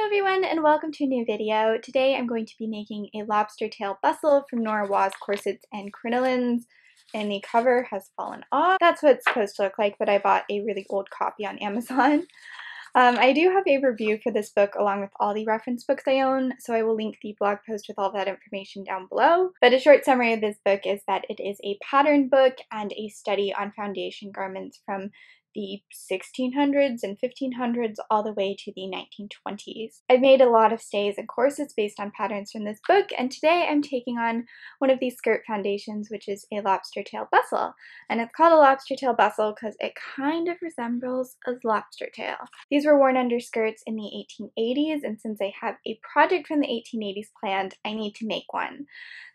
everyone and welcome to a new video. Today I'm going to be making a lobster tail bustle from Nora Waugh's Corsets and Crinolines, and the cover has fallen off. That's what it's supposed to look like, but I bought a really old copy on Amazon. I do have a review for this book along with all the reference books I own, so I will link the blog post with all that information down below. But a short summary of this book is that it is a pattern book and a study on foundation garments from the 1600s and 1500s all the way to the 1920s. I've made a lot of stays and corsets based on patterns from this book, and today I'm taking on one of these skirt foundations, which is a lobster tail bustle. And it's called a lobster tail bustle because it kind of resembles a lobster tail. These were worn under skirts in the 1880s, and since I have a project from the 1880s planned, I need to make one.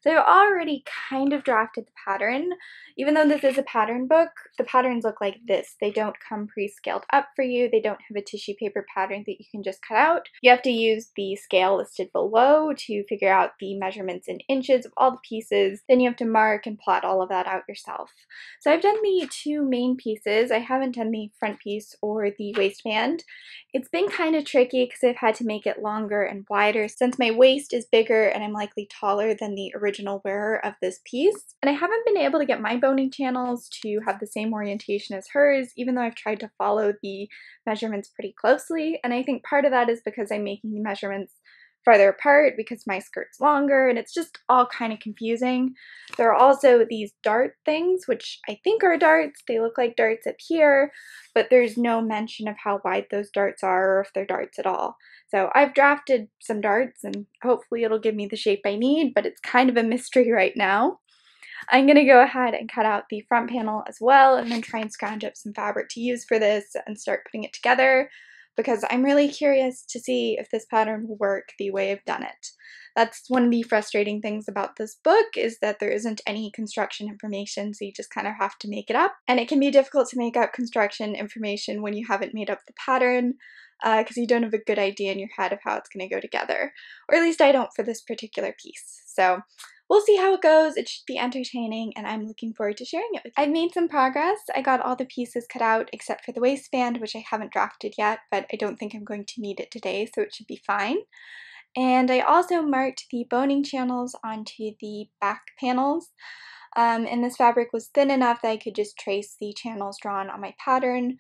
So I've already kind of drafted the pattern. Even though this is a pattern book, the patterns look like this. They don't come pre-scaled up for you. They don't have a tissue paper pattern that you can just cut out. You have to use the scale listed below to figure out the measurements in inches of all the pieces. Then you have to mark and plot all of that out yourself. So I've done the two main pieces. I haven't done the front piece or the waistband. It's been kind of tricky because I've had to make it longer and wider since my waist is bigger and I'm likely taller than the original wearer of this piece. And I haven't been able to get my boning channels to have the same orientation as hers, even though I've tried to follow the measurements pretty closely. And I think part of that is because I'm making the measurements farther apart because my skirt's longer, and it's just all kind of confusing. There are also these dart things, which I think are darts. They look like darts up here, but there's no mention of how wide those darts are or if they're darts at all. So I've drafted some darts and hopefully it'll give me the shape I need, but it's kind of a mystery right now. I'm going to go ahead and cut out the front panel as well and then try and scrounge up some fabric to use for this and start putting it together, because I'm really curious to see if this pattern will work the way I've done it. That's one of the frustrating things about this book, is that there isn't any construction information, so you just kind of have to make it up. And it can be difficult to make up construction information when you haven't made up the pattern, because you don't have a good idea in your head of how it's going to go together. Or at least I don't for this particular piece. So we'll see how it goes. It should be entertaining, and I'm looking forward to sharing it with you. I've made some progress. I got all the pieces cut out except for the waistband, which I haven't drafted yet, but I don't think I'm going to need it today, so it should be fine. And I also marked the boning channels onto the back panels. And this fabric was thin enough that I could just trace the channels drawn on my pattern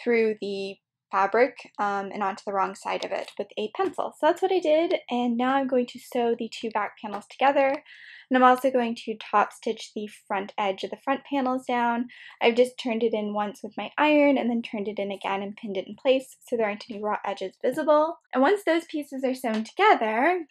through the fabric and onto the wrong side of it with a pencil. So that's what I did, and now I'm going to sew the two back panels together. And I'm also going to top stitch the front edge of the front panels down. I've just turned it in once with my iron and then turned it in again and pinned it in place so there aren't any raw edges visible. And once those pieces are sewn together,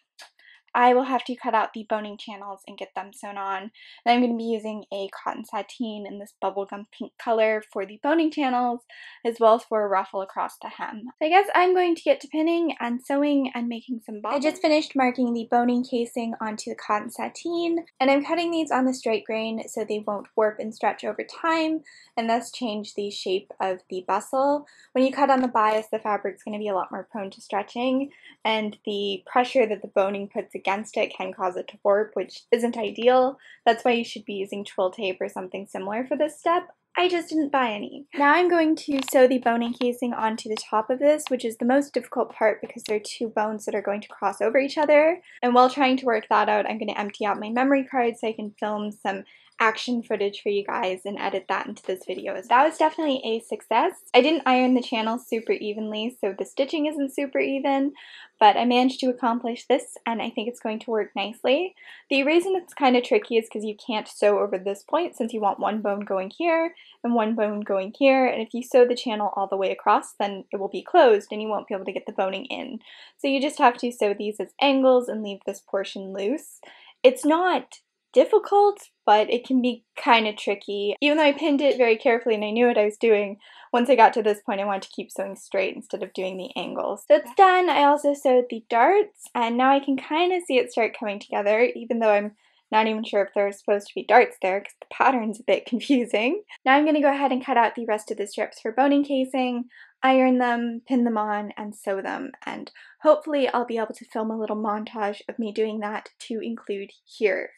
I will have to cut out the boning channels and get them sewn on. And I'm going to be using a cotton sateen in this bubblegum pink color for the boning channels, as well as for a ruffle across the hem. So I guess I'm going to get to pinning and sewing and making some bobbles. I just finished marking the boning casing onto the cotton sateen, and I'm cutting these on the straight grain so they won't warp and stretch over time, and thus change the shape of the bustle. When you cut on the bias, the fabric's going to be a lot more prone to stretching, and the pressure that the boning puts against it can cause it to warp, which isn't ideal. That's why you should be using twill tape or something similar for this step. I just didn't buy any. Now I'm going to sew the boning casing onto the top of this, which is the most difficult part because there are two bones that are going to cross over each other. And while trying to work that out, I'm going to empty out my memory card so I can film some action footage for you guys and edit that into this video. That was definitely a success. I didn't iron the channels super evenly, so the stitching isn't super even, but I managed to accomplish this, and I think it's going to work nicely. The reason it's kind of tricky is because you can't sew over this point, since you want one bone going here and one bone going here, and if you sew the channel all the way across, then it will be closed and you won't be able to get the boning in. So you just have to sew these as angles and leave this portion loose. It's not difficult, but it can be kind of tricky. Even though I pinned it very carefully and I knew what I was doing, once I got to this point I wanted to keep sewing straight instead of doing the angles. So it's done. I also sewed the darts, and now I can kind of see it start coming together, even though I'm not even sure if there are supposed to be darts there because the pattern's a bit confusing. Now I'm going to go ahead and cut out the rest of the strips for boning casing, iron them, pin them on, and sew them, and hopefully I'll be able to film a little montage of me doing that to include here.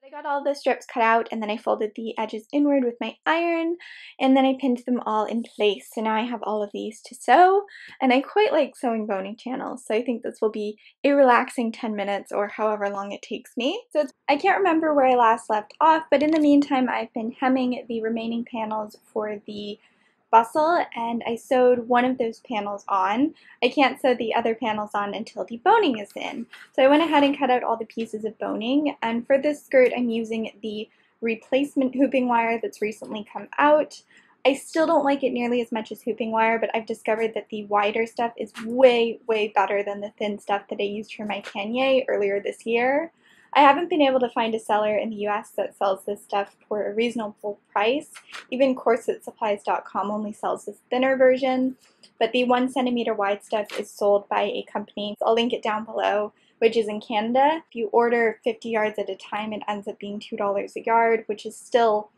I got all the strips cut out and then I folded the edges inward with my iron and then I pinned them all in place. So now I have all of these to sew, and I quite like sewing boning channels, so I think this will be a relaxing 10 minutes or however long it takes me. So I can't remember where I last left off, but in the meantime I've been hemming the remaining panels for the bustle, and I sewed one of those panels on. I can't sew the other panels on until the boning is in. So I went ahead and cut out all the pieces of boning, and for this skirt I'm using the replacement hooping wire that's recently come out. I still don't like it nearly as much as hooping wire, but I've discovered that the wider stuff is way, way better than the thin stuff that I used for my pannier earlier this year. I haven't been able to find a seller in the US that sells this stuff for a reasonable price. Even CorsetSupplies.com only sells this thinner version, but the 1 centimeter wide stuff is sold by a company, so I'll link it down below, which is in Canada. If you order 50 yards at a time, it ends up being $2 a yard, which is still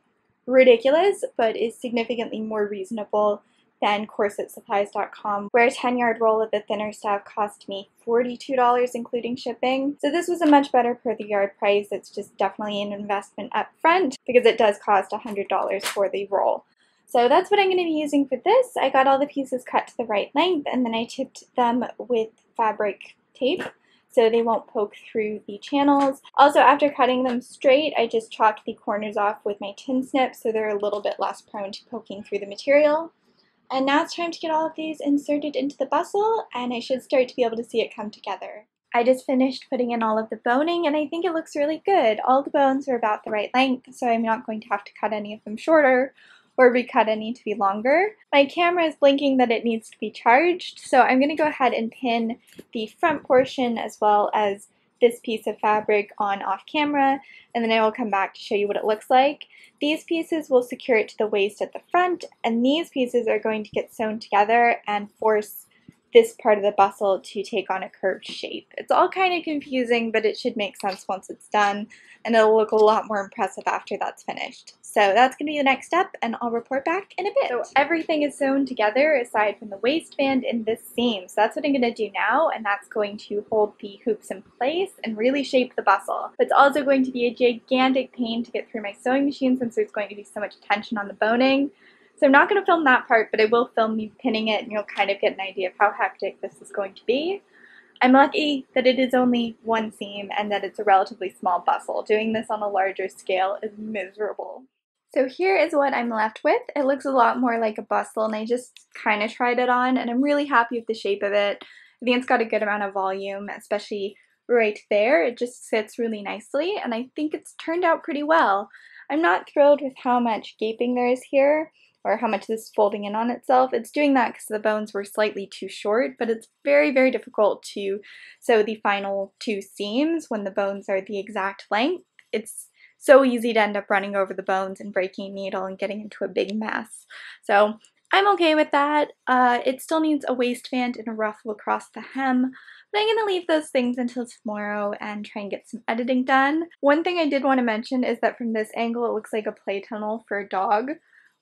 ridiculous, but is significantly more reasonable than CorsetSupplies.com, where a 10-yard roll of the thinner stuff cost me $42 including shipping. So this was a much better per the yard price. It's just definitely an investment up front because it does cost $100 for the roll. So that's what I'm going to be using for this. I got all the pieces cut to the right length and then I tipped them with fabric tape so they won't poke through the channels. Also, after cutting them straight, I just chopped the corners off with my tin snip so they're a little bit less prone to poking through the material. And now it's time to get all of these inserted into the bustle, and I should start to be able to see it come together. I just finished putting in all of the boning, and I think it looks really good. All the bones are about the right length, so I'm not going to have to cut any of them shorter or recut any to be longer. My camera is blinking that it needs to be charged, so I'm going to go ahead and pin the front portion as well as this piece of fabric on off camera, and then I will come back to show you what it looks like. These pieces will secure it to the waist at the front, and these pieces are going to get sewn together and force this part of the bustle to take on a curved shape. It's all kind of confusing, but it should make sense once it's done, and it'll look a lot more impressive after that's finished. So that's going to be the next step, and I'll report back in a bit. So everything is sewn together aside from the waistband in this seam. So that's what I'm going to do now, and that's going to hold the hoops in place and really shape the bustle. But it's also going to be a gigantic pain to get through my sewing machine since there's going to be so much tension on the boning. So I'm not going to film that part, but I will film me pinning it, and you'll kind of get an idea of how hectic this is going to be. I'm lucky that it is only one seam and that it's a relatively small bustle. Doing this on a larger scale is miserable. So here is what I'm left with. It looks a lot more like a bustle, and I just kind of tried it on, and I'm really happy with the shape of it. I think it's got a good amount of volume, especially right there. It just sits really nicely, and I think it's turned out pretty well. I'm not thrilled with how much gaping there is here, or how much this is folding in on itself. It's doing that because the bones were slightly too short, but it's very, very difficult to sew the final two seams when the bones are the exact length. It's so easy to end up running over the bones and breaking a needle and getting into a big mess. So I'm okay with that. It still needs a waistband and a ruffle across the hem, but I'm going to leave those things until tomorrow and try and get some editing done. One thing I did want to mention is that from this angle it looks like a play tunnel for a dog.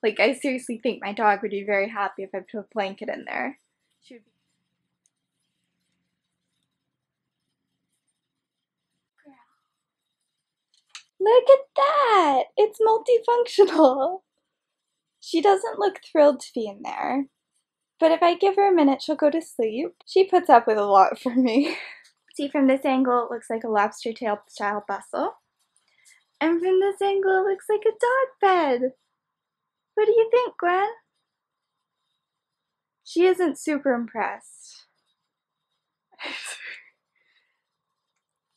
Like, I seriously think my dog would be very happy if I put a blanket in there. Look at that! It's multifunctional! She doesn't look thrilled to be in there, but if I give her a minute, she'll go to sleep. She puts up with a lot for me. See, from this angle, it looks like a lobster tail style bustle. And from this angle, it looks like a dog bed. What do you think, Gwen? She isn't super impressed.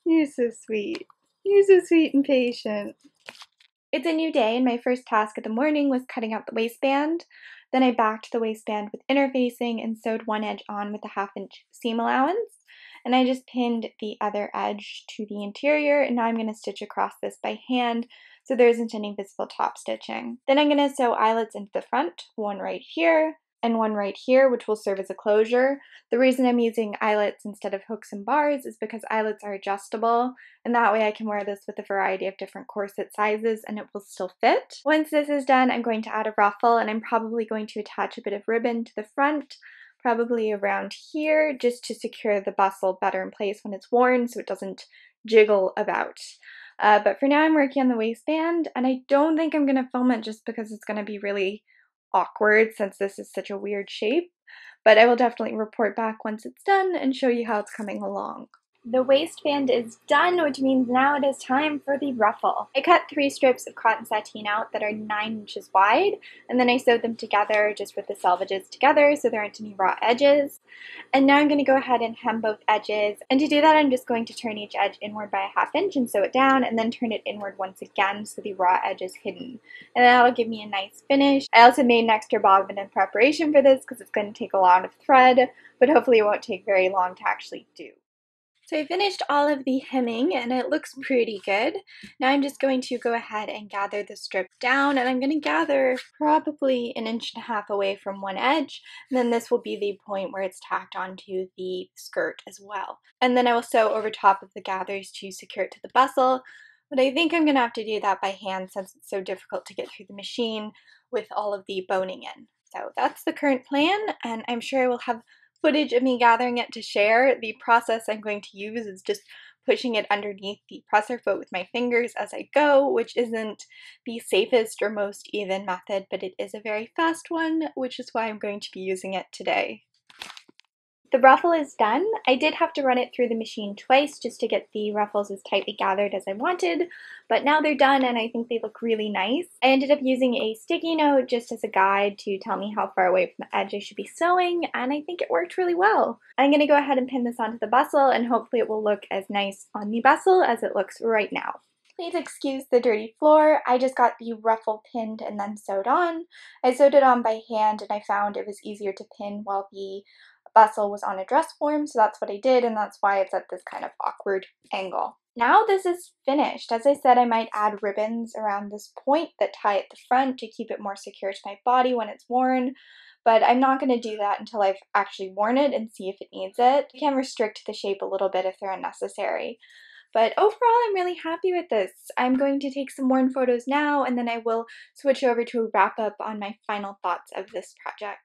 You're so sweet. You're so sweet and patient. It's a new day, and my first task of the morning was cutting out the waistband. Then I backed the waistband with interfacing and sewed one edge on with a 1/2 inch seam allowance. And I just pinned the other edge to the interior, and now I'm going to stitch across this by hand so there isn't any visible top stitching. Then I'm going to sew eyelets into the front, one right here and one right here, which will serve as a closure. The reason I'm using eyelets instead of hooks and bars is because eyelets are adjustable, and that way I can wear this with a variety of different corset sizes and it will still fit. Once this is done, I'm going to add a ruffle, and I'm probably going to attach a bit of ribbon to the front, probably around here, just to secure the bustle better in place when it's worn so it doesn't jiggle about. But for now I'm working on the waistband, and I don't think I'm going to film it just because it's going to be really awkward since this is such a weird shape. But I will definitely report back once it's done and show you how it's coming along. The waistband is done, which means now it is time for the ruffle. I cut 3 strips of cotton sateen out that are 9 inches wide, and then I sewed them together just with the selvages together so there aren't any raw edges. And now I'm going to go ahead and hem both edges, and to do that I'm just going to turn each edge inward by a 1/2 inch and sew it down, and then turn it inward once again so the raw edge is hidden. And that'll give me a nice finish. I also made an extra bobbin in preparation for this because it's going to take a lot of thread, but hopefully it won't take very long to actually do. So I finished all of the hemming and it looks pretty good. Now I'm just going to go ahead and gather the strip down, and I'm going to gather probably 1.5 inches away from one edge, and then this will be the point where it's tacked onto the skirt as well. And then I will sew over top of the gathers to secure it to the bustle, but I think I'm going to have to do that by hand since it's so difficult to get through the machine with all of the boning in. So that's the current plan, and I'm sure I will have footage of me gathering it to share. The process I'm going to use is just pushing it underneath the presser foot with my fingers as I go, which isn't the safest or most even method, but it is a very fast one, which is why I'm going to be using it today. The ruffle is done. I did have to run it through the machine twice just to get the ruffles as tightly gathered as I wanted, but now they're done and I think they look really nice. I ended up using a sticky note just as a guide to tell me how far away from the edge I should be sewing, and I think it worked really well. I'm going to go ahead and pin this onto the bustle, and hopefully it will look as nice on the bustle as it looks right now. Please excuse the dirty floor. I just got the ruffle pinned and then sewed on. I sewed it on by hand and I found it was easier to pin while the bustle was on a dress form, so that's what I did, and that's why it's at this kind of awkward angle. Now this is finished. As I said, I might add ribbons around this point that tie at the front to keep it more secure to my body when it's worn, but I'm not going to do that until I've actually worn it and see if it needs it. I can restrict the shape a little bit if they're unnecessary. But overall, I'm really happy with this. I'm going to take some worn photos now, and then I will switch over to a wrap-up on my final thoughts of this project.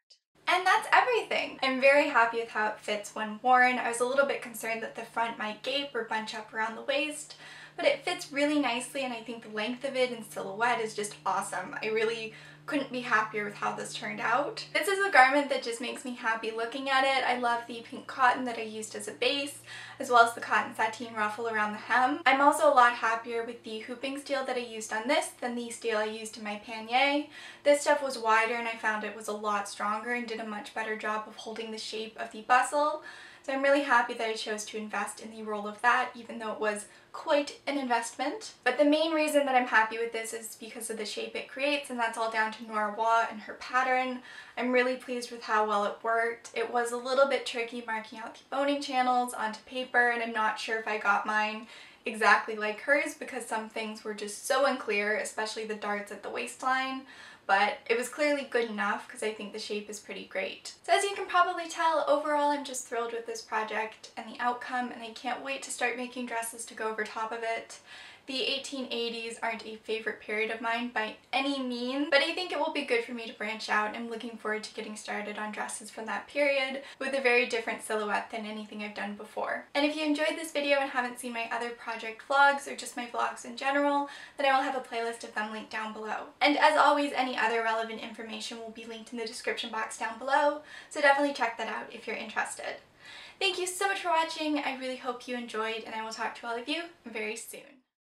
And that's everything! I'm very happy with how it fits when worn. I was a little bit concerned that the front might gape or bunch up around the waist, but it fits really nicely, and I think the length of it in silhouette is just awesome. I really couldn't be happier with how this turned out. This is a garment that just makes me happy looking at it. I love the pink cotton that I used as a base, as well as the cotton sateen ruffle around the hem. I'm also a lot happier with the hooping steel that I used on this than the steel I used in my pannier. This stuff was wider and I found it was a lot stronger and did a much better job of holding the shape of the bustle. So I'm really happy that I chose to invest in the roll of that, even though it was quite an investment. But the main reason that I'm happy with this is because of the shape it creates, and that's all down to Nora Waugh and her pattern. I'm really pleased with how well it worked. It was a little bit tricky marking out the boning channels onto paper, and I'm not sure if I got mine exactly like hers because some things were just so unclear, especially the darts at the waistline. But it was clearly good enough because I think the shape is pretty great. So as you can probably tell, overall I'm just thrilled with this project and the outcome, and I can't wait to start making dresses to go over top of it. The 1880s aren't a favorite period of mine by any means, but I think it will be good for me to branch out. I'm looking forward to getting started on dresses from that period with a very different silhouette than anything I've done before. And if you enjoyed this video and haven't seen my other project vlogs or just my vlogs in general, then I will have a playlist of them linked down below. And as always, any other relevant information will be linked in the description box down below, so definitely check that out if you're interested. Thank you so much for watching. I really hope you enjoyed, and I will talk to all of you very soon.